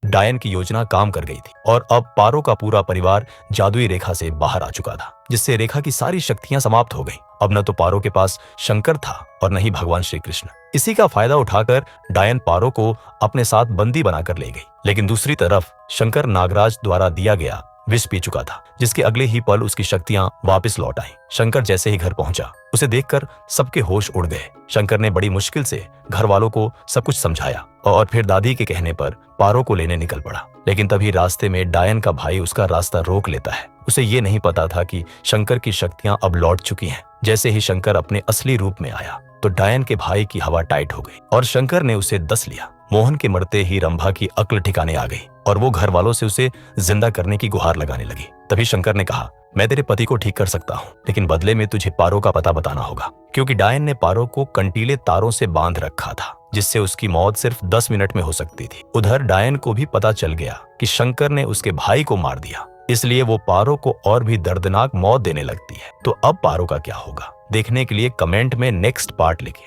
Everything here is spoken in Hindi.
डायन की योजना काम कर गई थी और अब पारो का पूरा परिवार जादुई रेखा से बाहर आ चुका था, जिससे रेखा की सारी शक्तियां समाप्त हो गईं। अब न तो पारो के पास शंकर था और न ही भगवान श्री कृष्ण। इसी का फायदा उठाकर डायन पारो को अपने साथ बंदी बनाकर ले गई। लेकिन दूसरी तरफ शंकर नागराज द्वारा दिया गया विष पी चुका था, जिसके अगले ही पल उसकी शक्तियां वापस लौट आईं। शंकर जैसे ही घर पहुंचा, उसे देखकर सबके होश उड़ गए। शंकर ने बड़ी मुश्किल से घर वालों को सब कुछ समझाया और फिर दादी के कहने पर पारो को लेने निकल पड़ा। लेकिन तभी रास्ते में डायन का भाई उसका रास्ता रोक लेता है। उसे ये नहीं पता था कि शंकर की शक्तियां अब लौट चुकी हैं। जैसे ही शंकर अपने असली रूप में आया तो डायन के भाई की हवा टाइट हो गई और शंकर ने उसे डस लिया। मोहन के मरते ही रंभा की अक्ल ठिकाने आ गई और वो घर वालों से उसे जिंदा करने की गुहार लगाने लगी। तभी शंकर ने कहा, मैं तेरे पति को ठीक कर सकता हूँ, लेकिन बदले में तुझे पारो का पता बताना होगा, क्योंकि डायन ने पारो को कंटीले तारों से बांध रखा था, जिससे उसकी मौत सिर्फ 10 मिनट में हो सकती थी। उधर डायन को भी पता चल गया कि शंकर ने उसके भाई को मार दिया, इसलिए वो पारो को और भी दर्दनाक मौत देने लगती है। तो अब पारो का क्या होगा, देखने के लिए कमेंट में नेक्स्ट पार्ट लिखें।